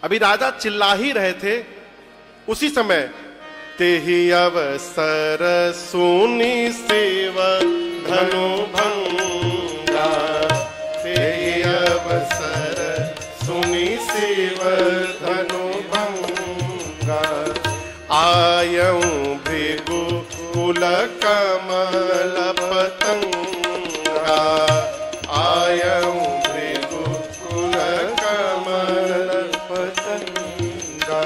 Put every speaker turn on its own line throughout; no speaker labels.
अभी राजा चिल्ला ही रहे थे, उसी समय तेहि अवसर सुनी सेव धनु भंगा, तेहि अवसर सुनी सेव धनु भंगा, आयऊं भृगु कुल कमल पतंगा, आयऊं भृगु कुल कमल पतंगा,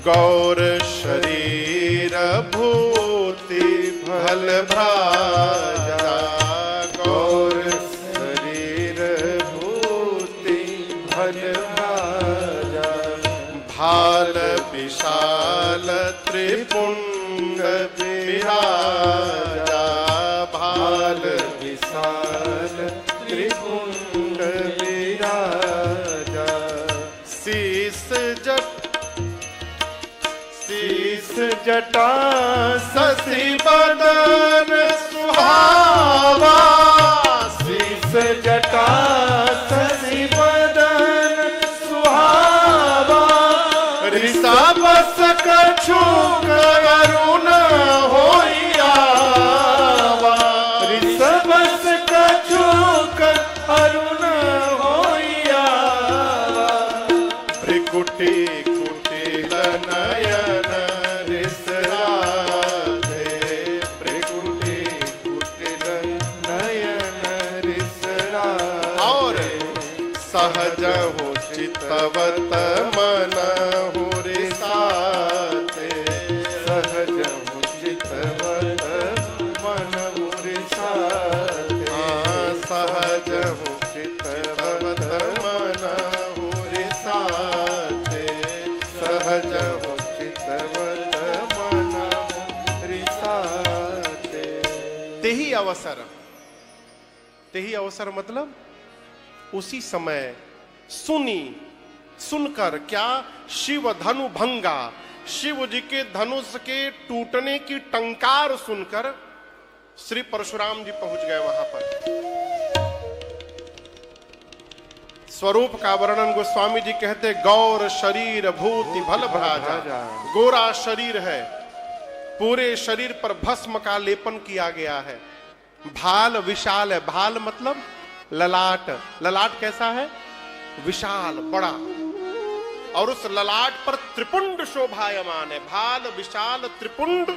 गौर शरीर भूति भल भ्राजा, गौर शरीर भूति भल भ्राजा, भाल विशाल त्रिपुंड विराजा, भाल विशाल त्रिपुंड विराजा, शीस जटा शशि बदन सुहावा, शीस जटा शशि बदन सुहावा, ऋषभ कछु करुण होइयावा, ऋषभ कछु करुण होइयावा, भृकुटी कुटिल नयन रिसराधे, भृकुटी कुटिल नयन रिसराधे, और सहज हो चितवत मन हो रिसाते, सहज हो चितवत मन हो रिसाते, सहज हो चितवत मन हो रिसाते, सहज हो चितवत मन हो रिसाते। तेहि अवसर, तेहि अवसर मतलब उसी समय सुनी, सुनकर क्या, शिव धनु भंगा, शिव जी के धनुष के टूटने की टंकार सुनकर श्री परशुराम जी पहुंच गए वहां पर। स्वरूप का वर्णन गोस्वामी जी कहते, गौर शरीर भूति भल भ्राजा, गोरा शरीर है, पूरे शरीर पर भस्म का लेपन किया गया है, भाल विशाल है, भाल मतलब ललाट, ललाट कैसा है, विशाल बड़ा, और उस ललाट पर त्रिपुंड शोभायमान है, भाल विशाल त्रिपुंड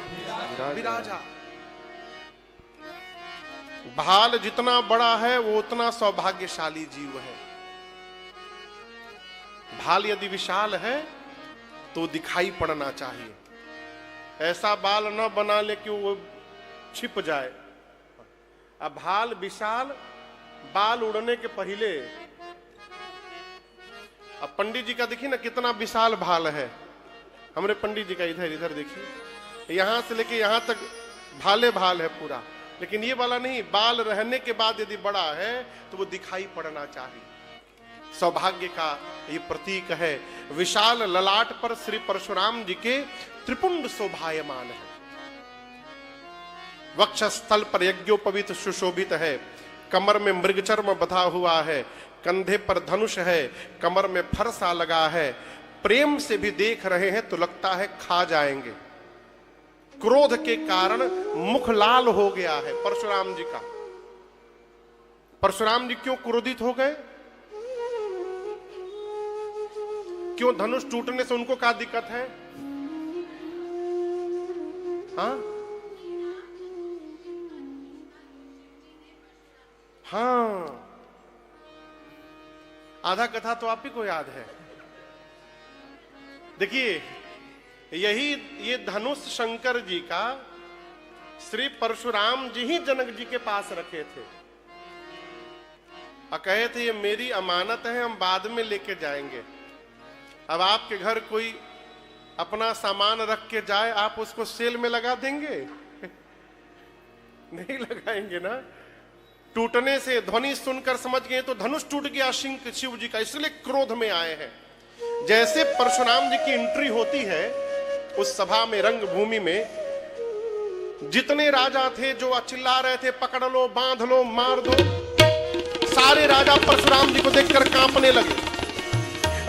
विराजा। भाल जितना बड़ा है वो उतना सौभाग्यशाली जीव है। भाल यदि विशाल है तो दिखाई पड़ना चाहिए, ऐसा बाल न बना ले कि वो छिप जाए। अब भाल विशाल, बाल उड़ने के पहले, अब पंडित जी का देखिए ना कितना विशाल भाल है, हमारे पंडित जी का इधर इधर देखिए, यहां से लेके यहां तक भाले भाल है पूरा, लेकिन ये वाला नहीं, बाल रहने के बाद यदि बड़ा है तो वो दिखाई पड़ना चाहिए, सौभाग्य का ये प्रतीक है। विशाल ललाट पर श्री परशुराम जी के त्रिपुंड शोभायमान है, वक्षस्थल पर यज्ञोपवीत सुशोभित है, कमर में मृगचर्म बंधा हुआ है, कंधे पर धनुष है, कमर में फरसा लगा है, प्रेम से भी देख रहे हैं तो लगता है खा जाएंगे। क्रोध के कारण मुख लाल हो गया है परशुराम जी का। परशुराम जी क्यों क्रोधित हो गए, क्यों धनुष टूटने से उनको क्या दिक्कत है? हाँ, आधा कथा तो आप ही को याद है। देखिए, यही ये धनुष शंकर जी का श्री परशुराम जी ही जनक जी के पास रखे थे और कहे थे ये मेरी अमानत है, हम बाद में लेके जाएंगे। अब आपके घर कोई अपना सामान रख के जाए, आप उसको सेल में लगा देंगे? नहीं लगाएंगे ना। टूटने से ध्वनि सुनकर समझ गए तो धनुष टूट गया शिव जी का, इसलिए क्रोध में आए हैं। जैसे परशुराम जी की एंट्री होती है उस सभा में, रंगभूमि में, जितने राजा थे जो चिल्ला रहे थे पकड़ लो, बांध लो, मार दो, सारे राजा परशुराम जी को देखकर कांपने लगे।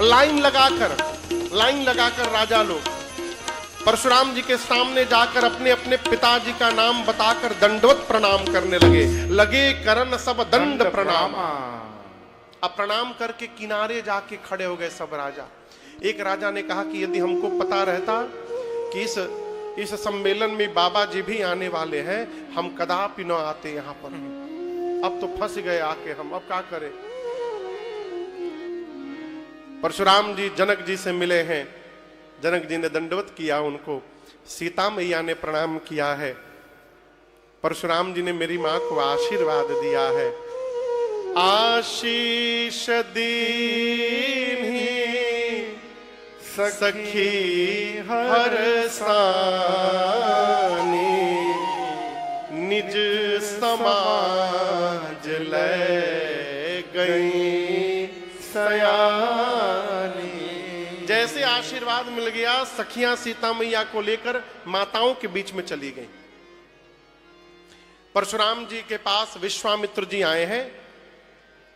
लाइन लगाकर राजा लोग परशुराम जी के सामने जाकर अपने अपने पिताजी का नाम बताकर दंडवत प्रणाम करने लगे करन सब दंड प्रणाम। अब प्रणाम करके किनारे जाके खड़े हो गए सब राजा। एक राजा ने कहा कि यदि हमको पता रहता कि इस सम्मेलन में बाबा जी भी आने वाले हैं, हम कदापि न आते यहाँ पर। अब तो फंस गए आके हम, अब क्या करें। परशुराम जी जनक जी से मिले हैं, जनक जी ने दंडवत किया उनको, सीता मैया ने प्रणाम किया है, परशुराम जी ने मेरी मां को आशीर्वाद दिया है। आशीष दीन्ही सखी हर सानी, निज समाज ले गई सयानी। जैसे आशीर्वाद मिल गया, सखियां सीता मैया को लेकर माताओं के बीच में चली गई। परशुराम जी के पास विश्वामित्र जी आए हैं,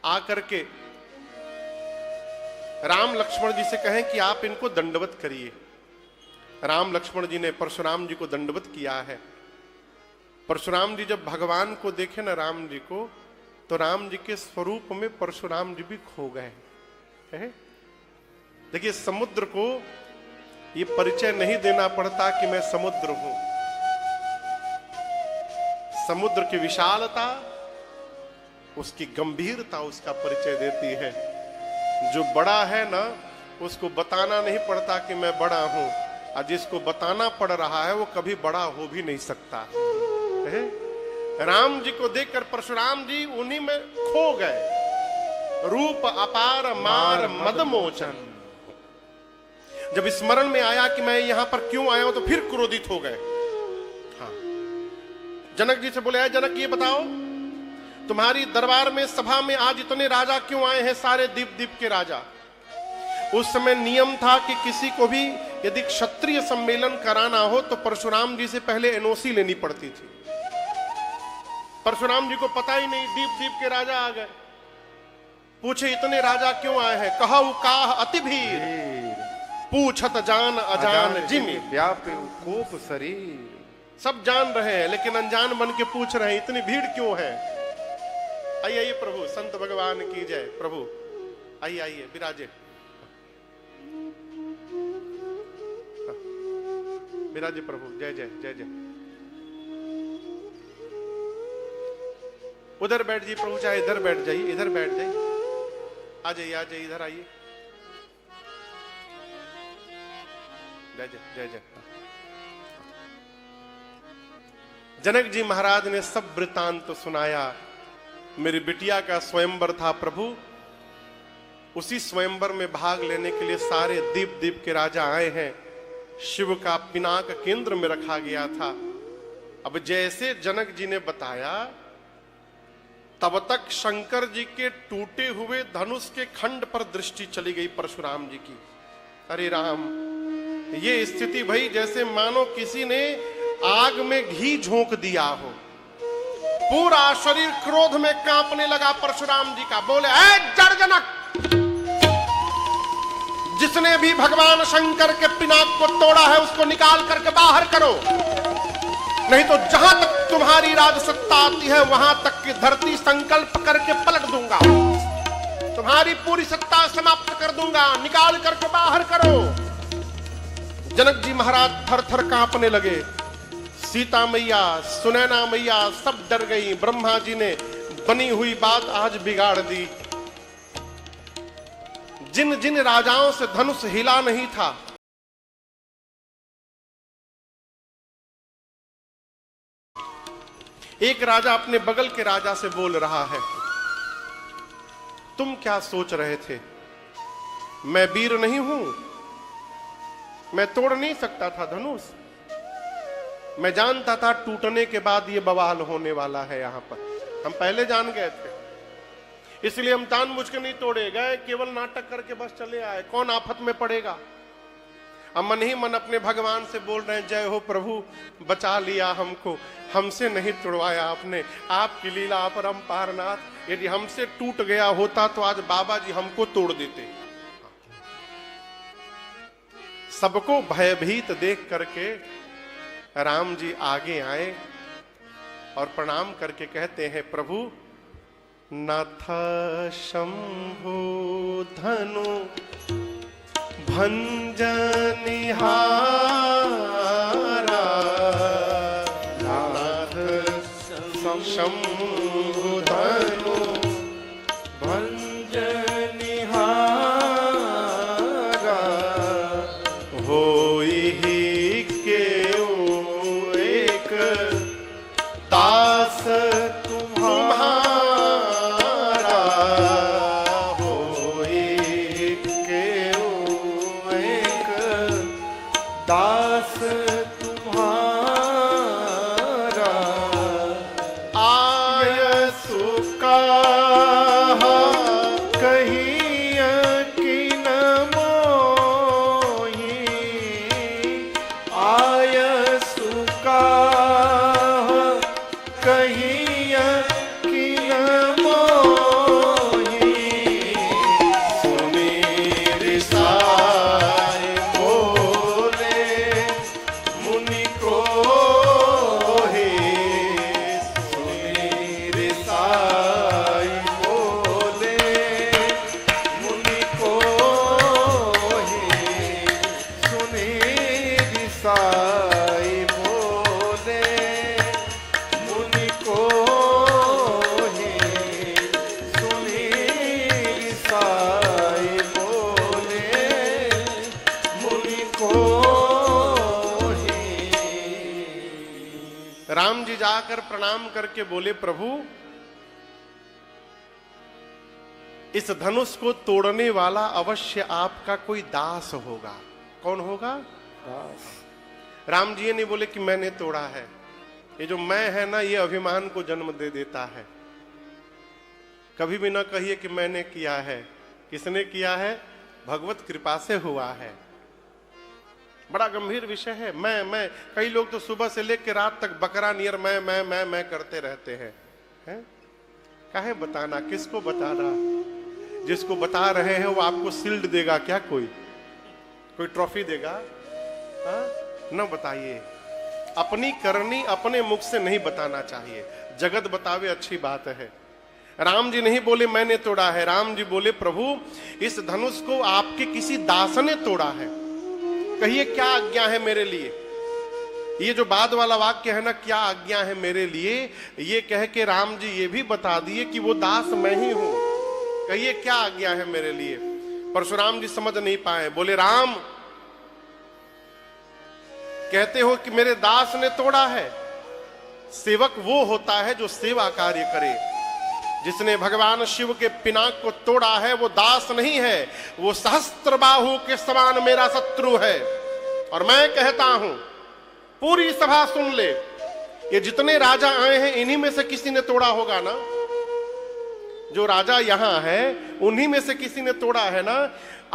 आकर के राम लक्ष्मण जी से कहें कि आप इनको दंडवत करिए। राम लक्ष्मण जी ने परशुराम जी को दंडवत किया है। परशुराम जी जब भगवान को देखे ना राम जी को, तो राम जी के स्वरूप में परशुराम जी भी खो गए। देखिए, समुद्र को ये परिचय नहीं देना पड़ता कि मैं समुद्र हूं। समुद्र की विशालता, उसकी गंभीरता उसका परिचय देती है। जो बड़ा है ना, उसको बताना नहीं पड़ता कि मैं बड़ा हूं, और जिसको बताना पड़ रहा है वो कभी बड़ा हो भी नहीं सकता है? राम जी को देखकर परशुराम जी उन्हीं में खो गए। रूप अपार मार मदमोचन। जब स्मरण में आया कि मैं यहां पर क्यों आया हूं, तो फिर क्रोधित हो गए। हाँ, जनक जी से बोले, जनक ये बताओ, तुम्हारी दरबार में सभा में आज इतने राजा क्यों आए हैं, सारे दीप दीप के राजा। उस समय नियम था कि किसी को भी यदि क्षत्रिय सम्मेलन कराना हो तो परशुराम जी से पहले एनओसी लेनी पड़ती थी। परशुराम जी को पता ही नहीं, दीप दीप के राजा आ गए। पूछे इतने राजा क्यों आए हैं, कहु काह अति भीर, पूछत जान अजान जिमि,
व्यापे कोप शरीर।
सब जान रहे हैं लेकिन अनजान बन के पूछ रहे हैं इतनी भीड़ क्यों है। आइए आइए प्रभु, संत भगवान की जय। प्रभु आइए आइए, विराजे विराजे प्रभु, जय जय जय जय। उधर बैठ जाइए प्रभु, चाहे इधर बैठ जाइए, इधर बैठ जाइए, आ जाइए इधर आइए। जय जय जय जय। जनक जी महाराज ने सब वृतांत तो सुनाया। मेरी बिटिया का स्वयंवर था प्रभु, उसी स्वयंवर में भाग लेने के लिए सारे दीप दीप के राजा आए हैं। शिव का पिनाक केंद्र में रखा गया था। अब जैसे जनक जी ने बताया, तब तक शंकर जी के टूटे हुए धनुष के खंड पर दृष्टि चली गई परशुराम जी की। अरे राम, ये स्थिति भई जैसे मानो किसी ने आग में घी झोंक दिया हो। पूरा शरीर क्रोध में कांपने लगा परशुराम जी का। बोले, ऐ जड़जनक, जिसने भी भगवान शंकर के पिनाक को तोड़ा है उसको निकाल करके बाहर करो, नहीं तो जहां तक तुम्हारी राजसत्ता आती है वहां तक की धरती संकल्प करके पलट दूंगा, तुम्हारी पूरी सत्ता समाप्त कर दूंगा, निकाल करके बाहर करो। जनक जी महाराज थर थर कांपने लगे। सीता मैया, सुनैना मैया सब डर गई। ब्रह्मा जी ने बनी हुई बात आज बिगाड़ दी। जिन जिन राजाओं से धनुष हिला नहीं था, एक राजा अपने बगल के राजा से बोल रहा है, तुम क्या सोच रहे थे, मैं वीर नहीं हूं, मैं तोड़ नहीं सकता था धनुष, मैं जानता था टूटने के बाद ये बवाल होने वाला है। यहां पर हम पहले जान गए थे, इसलिए हम जानबूझ के नहीं तोड़े गए, केवल नाटक करके बस चले आए। कौन आफत में पड़ेगा। अब मन ही मन अपने भगवान से बोल रहे हैं, जय हो प्रभु, बचा लिया हमको, हमसे नहीं तोड़वाया आपने, आपकी लीला अपरंपार नाथ। यदि हमसे टूट गया होता तो आज बाबा जी हमको तोड़ देते। सबको भयभीत देख करके राम जी आगे आए और प्रणाम करके कहते हैं, प्रभु नाथ शंभु धनु भंजनिहारा, नाथ शंभु धनु भंजनिहारा, होई ही केउ एक दास तुम्हारा, होई केउ एक
दास तुम्हारा,
आयसु का
कहिय कि न मोही, आयसु का कहिय कि न मोही,
सुनीर साय बोले मुनि को हे, सुनीर
साई बोले मुनि को हे, सुनीर साई बोले मुनि को हे, सुनीर साई बोले मुनि को हे।
राम जी जाकर प्रणाम करके बोले, प्रभु इस धनुष को तोड़ने वाला अवश्य आपका कोई दास होगा। कौन होगा?
दास।
राम जी ये नहीं बोले कि मैंने तोड़ा है। ये जो मैं है ना, ये अभिमान को जन्म दे देता है। कभी भी ना कहिए कि मैंने किया है। किसने किया है? भगवत कृपा से हुआ है। बड़ा गंभीर विषय है। मैं कई लोग तो सुबह से लेकर रात तक बकरा नियर मैं करते रहते हैं। काहे बताना, किसको बताना? जिसको बता रहे हैं वो आपको शील्ड देगा क्या? कोई ट्रॉफी देगा? न बताइए। अपनी करनी अपने मुख से नहीं बताना चाहिए। जगत बतावे अच्छी बात है। राम जी नहीं बोले मैंने तोड़ा है। राम जी बोले, प्रभु इस धनुष को आपके किसी दास ने तोड़ा है। कहिए क्या आज्ञा है मेरे लिए? ये जो बाद वाला वाक्य है ना, क्या आज्ञा है मेरे लिए, ये कह के राम जी ये भी बता दिए कि वो दास मैं ही हूं। कहिए क्या आज्ञा है मेरे लिए? परशुराम जी समझ नहीं पाए। बोले, राम कहते हो कि मेरे दास ने तोड़ा है। सेवक वो होता है जो सेवा कार्य करे। जिसने भगवान शिव के पिनाक को तोड़ा है वो दास नहीं है, वो सहस्त्र बाहु के समान मेरा शत्रु है। और मैं कहता हूं, पूरी सभा सुन ले, ये जितने राजा आए हैं इन्हीं में से किसी ने तोड़ा होगा ना। जो राजा यहां है उन्हीं में से किसी ने तोड़ा है ना।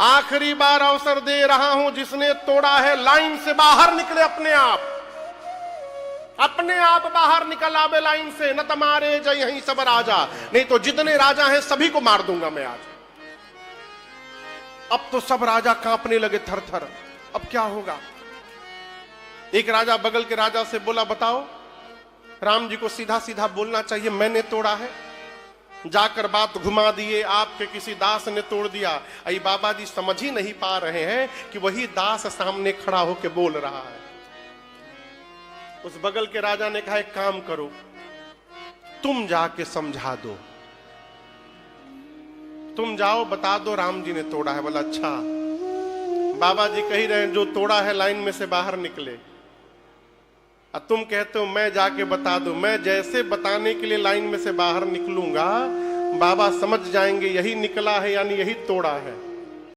आखिरी बार अवसर दे रहा हूं, जिसने तोड़ा है लाइन से बाहर निकले। अपने आप बाहर निकल आवे लाइन से, न तुम्हारे जय यहीं सब राजा। नहीं तो जितने राजा हैं सभी को मार दूंगा मैं आज। अब तो सब राजा कांपने लगे थर थर। अब क्या होगा? एक राजा बगल के राजा से बोला, बताओ राम जी को सीधा सीधा बोलना चाहिए मैंने तोड़ा है। जाकर बात घुमा दिए, आपके किसी दास ने तोड़ दिया। आई बाबा जी समझ ही नहीं पा रहे हैं कि वही दास सामने खड़ा होकर बोल रहा है। उस बगल के राजा ने कहा, एक काम करो, तुम जाके समझा दो। तुम जाओ बता दो राम जी ने तोड़ा है। बोला, अच्छा बाबा जी कह रहे हैं जो तोड़ा है लाइन में से बाहर निकले। और तुम कहते हो मैं जाके बता दूं। मैं जैसे बताने के लिए लाइन में से बाहर निकलूंगा, बाबा समझ जाएंगे यही निकला है यानी यही तोड़ा है।